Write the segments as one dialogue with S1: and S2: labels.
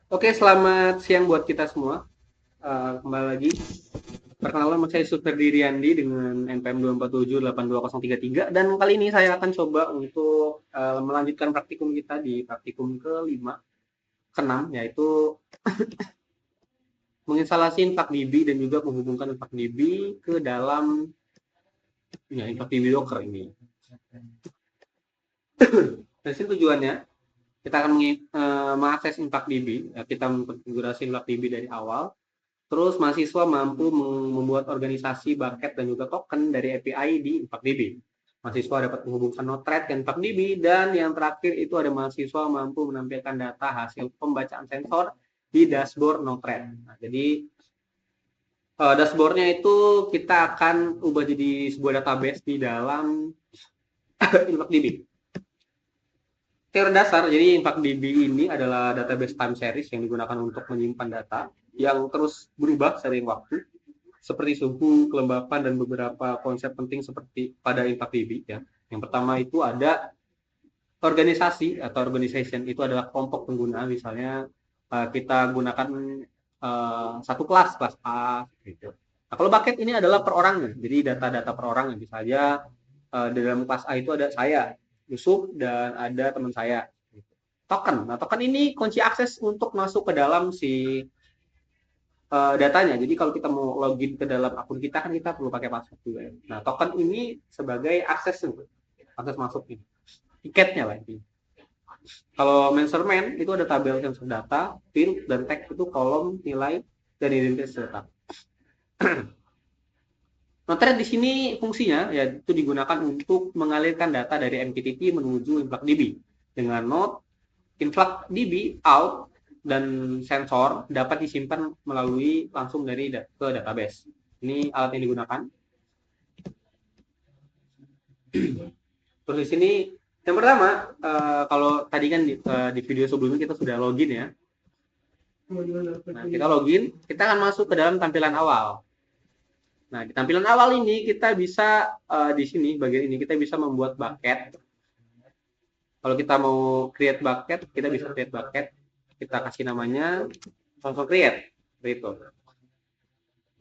S1: Oke, selamat siang buat kita semua. Kembali lagi. Perkenalan, nama saya Superdiriandi dengan NPM 247-82033 dan kali ini saya akan coba untuk melanjutkan praktikum kita di praktikum ke-5, ke-6, yaitu menginstalasi InfluxDB dan juga menghubungkan InfluxDB ke dalam ya, InfluxDB Docker ini. Dan sini tujuannya kita akan mengakses InfluxDB, ya, kita mengkonfigurasi InfluxDB dari awal. Terus mahasiswa mampu membuat organisasi bucket dan juga token dari API di InfluxDB. Mahasiswa dapat menghubungkan Node-RED dan InfluxDB, dan yang terakhir itu ada mahasiswa mampu menampilkan data hasil pembacaan sensor di dashboard Node-RED. Nah, jadi dashboardnya itu kita akan ubah jadi sebuah database di dalam InfluxDB. Teori dasar, jadi InfluxDB ini adalah database time series yang digunakan untuk menyimpan data yang terus berubah seiring waktu, seperti suhu, kelembapan, dan beberapa konsep penting seperti pada InfluxDB. Ya. Yang pertama itu ada organisasi atau organization, itu adalah kelompok pengguna. Misalnya kita gunakan satu kelas A. Gitu. Nah, kalau bucket ini adalah perorangan, jadi data-data perorangan. Misalnya di dalam kelas A itu ada saya, Yusuf, dan ada teman saya. Token. Nah, token ini kunci akses untuk masuk ke dalam si datanya. Jadi kalau kita mau login ke dalam akun kita kan kita perlu pakai password juga. Ya. Nah, token ini sebagai akses masuk ini. Tiketnya lah ini. Kalau measurement itu ada tabel sensor data, field dan text itu kolom nilai dan identitas data. Node-RED di sini fungsinya yaitu digunakan untuk mengalirkan data dari MQTT menuju InfluxDB dengan node InfluxDB out dan sensor dapat disimpan melalui langsung dari ke database. Ini alat yang digunakan. Terus di sini yang pertama, kalau tadi kan di video sebelumnya kita sudah login ya. Nah, kita login, kita akan masuk ke dalam tampilan awal. Nah, di tampilan awal ini kita bisa di sini bagian ini kita bisa membuat bucket. Kalau kita mau create bucket, kita bisa create bucket. Kita kasih namanya langsung create, itu.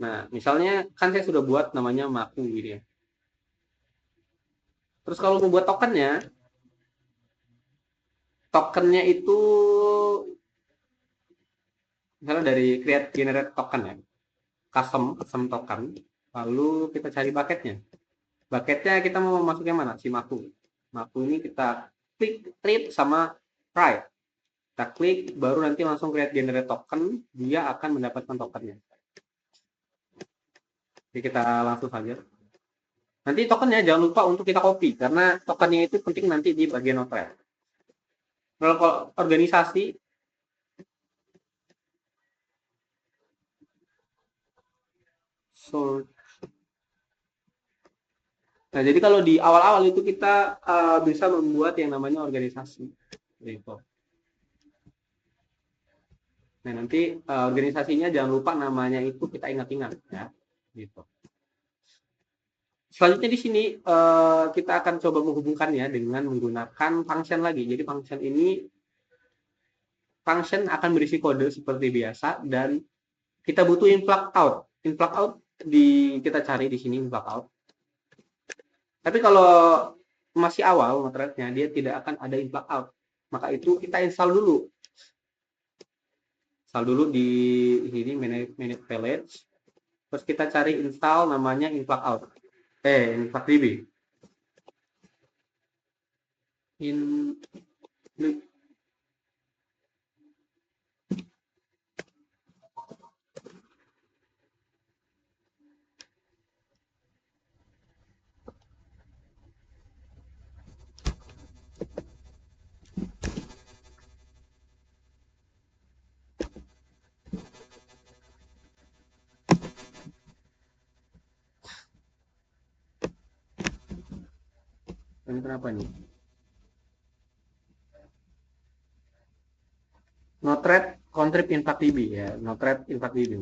S1: Nah, misalnya kan saya sudah buat namanya Maku gitu ya. Terus kalau mau buat tokennya itu misalnya dari create generate token ya, custom token. Lalu kita cari bucketnya. Bucketnya kita mau masuknya mana? Si Maku. Maku ini kita klik create sama write. Kita klik, baru nanti langsung create generate token, dia akan mendapatkan tokennya. Jadi kita langsung saja. Nanti tokennya jangan lupa untuk kita copy, karena tokennya itu penting nanti di bagian notepad. Kalau organisasi, so, nah jadi kalau di awal-awal itu kita bisa membuat yang namanya organisasi. Gitu. Nah nanti organisasinya jangan lupa namanya itu kita ingat-ingat ya. Gitu. Selanjutnya di sini kita akan coba menghubungkannya dengan menggunakan function lagi. Jadi function akan berisi kode seperti biasa dan kita butuh influx out. Influx out kita cari di sini influx out. Tapi kalau masih awal nge-thread-nya dia tidak akan ada influx out. Maka itu kita install dulu. Install dulu di sini manage pellets. Terus kita cari install namanya influx out. InfluxDB. In ini kenapa nih? Node-RED contrib InfluxDB ya, Node-RED InfluxDB.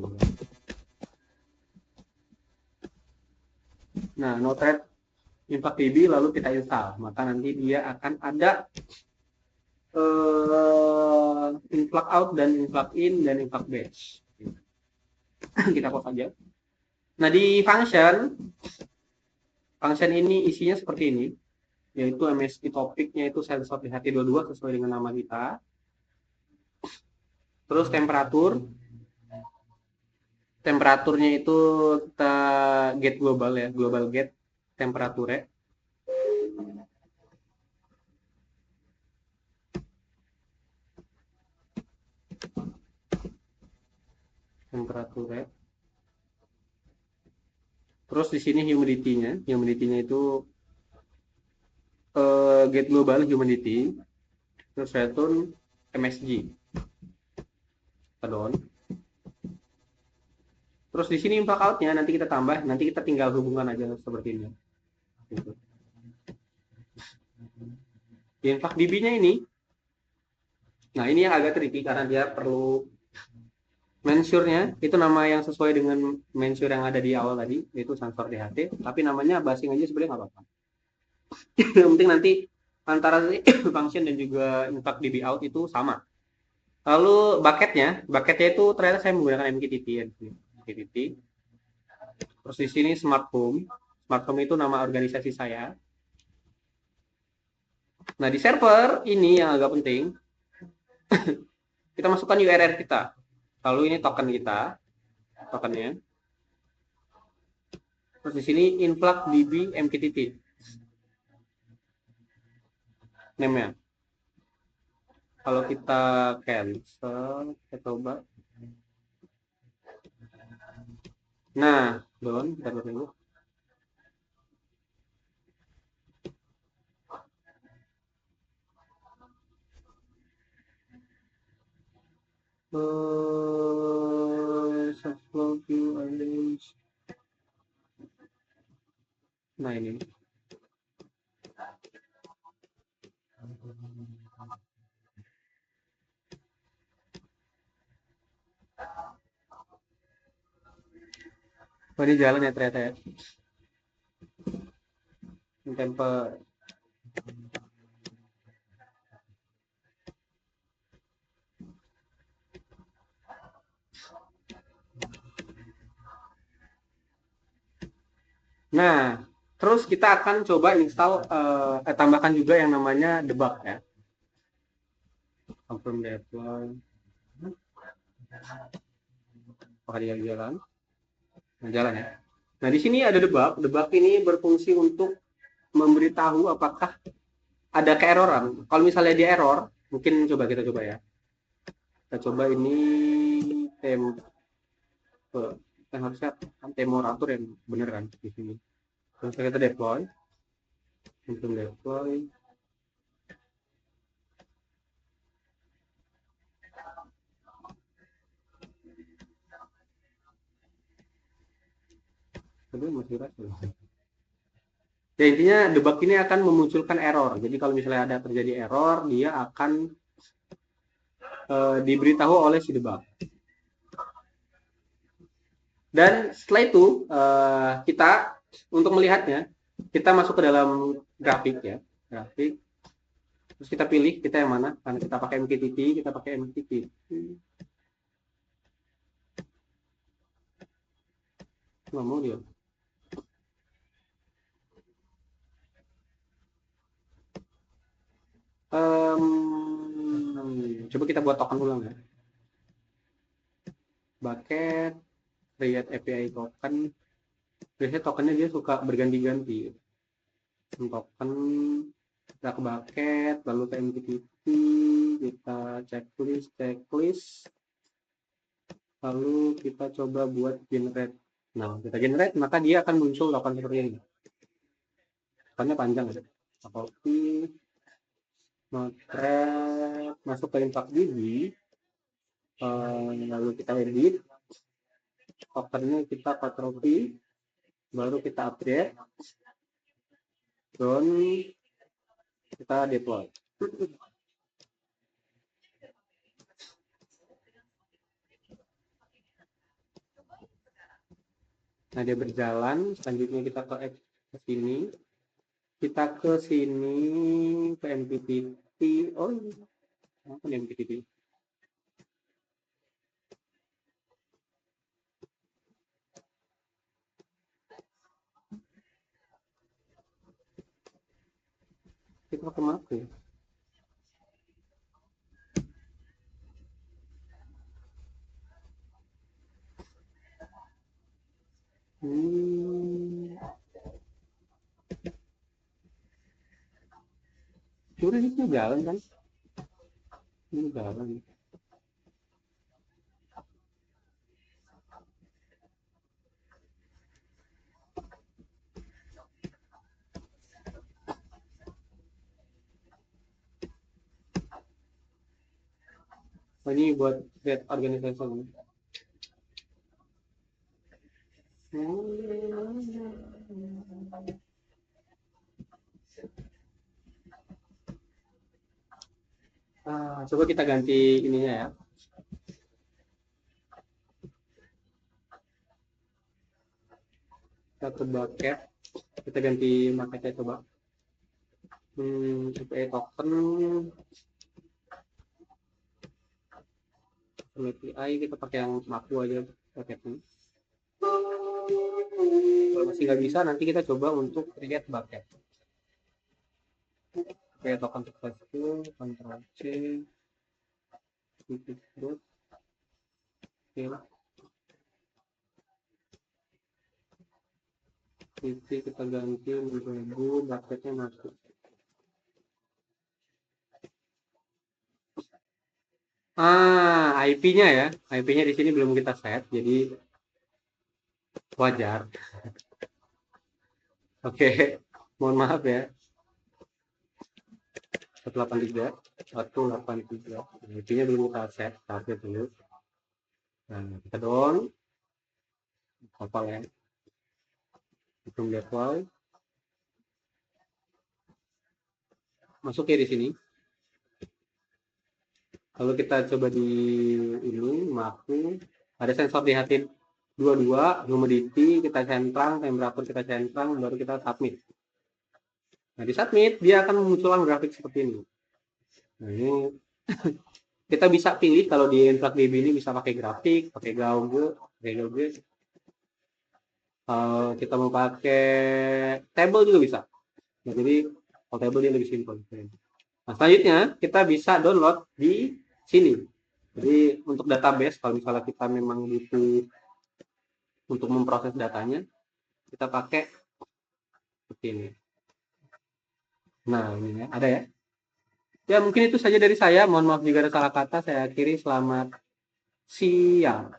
S1: Nah, Node-RED InfluxDB lalu kita install, maka nanti dia akan ada influx out dan influx in dan influx batch. Kita close aja. Nah, di function ini isinya seperti ini, yaitu MSI topiknya itu sensor DHT22 sesuai dengan nama kita. Terus temperaturnya itu kita get global ya, global get temperature. Terus di sini humidity-nya itu get global humidity, terus return MSG. Pardon. Terus di sini influx out-nya nanti kita tambah, nanti kita tinggal hubungan aja seperti ini. Gitu. Di influx dB-nya ini, nah ini yang agak tricky karena dia perlu mensure-nya itu nama yang sesuai dengan mensure yang ada di awal tadi, yaitu sensor DHT, tapi namanya basing aja sebenarnya nggak apa-apa. Yang penting nanti antara function dan juga influx dB out itu sama. Lalu bucketnya itu ternyata saya menggunakan MQTT ya. MQTT. Terus di sini Smart Home. Smart Home itu nama organisasi saya. Nah, di server ini yang agak penting, kita masukkan URL kita. Lalu ini token kita, tokennya. Terus di sini influx db MQTT. Name-nya. Kalau kita cancel, kita coba. Nah, belum, kita tunggu. Subflow view arrange. Nah, ini. Oh, ini jalan ya ternyata ya. Tempe. Nah, terus kita akan coba install, tambahkan juga yang namanya debug ya. Confirm deploy. Apakah dia jalan? Nah, jalan ya. Nah, di sini ada debug. Debug ini berfungsi untuk memberitahu apakah ada keeroran. Kalau misalnya di error, mungkin kita coba ya. Kita coba ini tempe. Kan harusnya temporatur yang bener kan di sini. Terus kita deploy. Confirm deploy. Tapi masih rasa. Ya, intinya debug ini akan memunculkan error. Jadi kalau misalnya ada terjadi error, dia akan diberitahu oleh si debug. Dan setelah itu kita untuk melihatnya, kita masuk ke dalam grafik ya, grafik. Terus kita pilih kita yang mana, karena kita pakai MQTT, kita pakai MQTT. Nggak mau dia. Coba kita buat token ulang ya. Bucket, create API token. Biasanya tokennya dia suka berganti-ganti. Token, kita ke bucket, lalu ke MQTT, kita checklist, lalu kita coba buat generate. Nah, kita generate, maka dia akan muncul token seperti ini. Tokennya panjang ya. Copy, node-RED, masuk ke influx db, lalu kita edit, tokennya kita copy, baru kita update, dan kita deploy. Nah, dia berjalan, selanjutnya kita ke sini, ke MQTT. Oh, Apa nih MQTT? Kita pakai apa ya? Hmm, curi ini jalan kan? Ini jalan. Oh, ini buat create organization. Coba kita ganti ininya ya. Satu bucket. Kita ganti marketnya coba. API token. API kita pakai yang Maku aja bucketnya. Kalau masih nggak bisa, nanti kita coba untuk create bucket. Kayak token successful, Ctrl C, titik terus, oke, titik kita ganti menjadi bucketnya masuk. IP-nya ya, IP-nya di sini belum kita set, jadi wajar. Oke, mohon maaf ya. 183, IP-nya belum kita set, tapi dulu. Nah, kita down, hafal ya. Hitung deploy. Masuk ya di sini. Kalau kita coba di ini, Maku, ada sensor di hati 22, humidity kita centang, temperatur kita centang, baru kita submit. Nah, di submit dia akan memunculkan grafik seperti ini. Nah, ini kita bisa pilih kalau di InfluxDB ini bisa pakai grafik, pakai Gauge, kita mau pakai table juga bisa. Nah, jadi kalau table dia lebih simpel. Nah, selanjutnya kita bisa download di sini. Jadi untuk database, kalau misalnya kita memang butuh untuk memproses datanya, kita pakai seperti ini. Nah, ini ya, ada ya. Ya, mungkin itu saja dari saya. Mohon maaf jika ada salah kata. Saya akhiri. Selamat siang.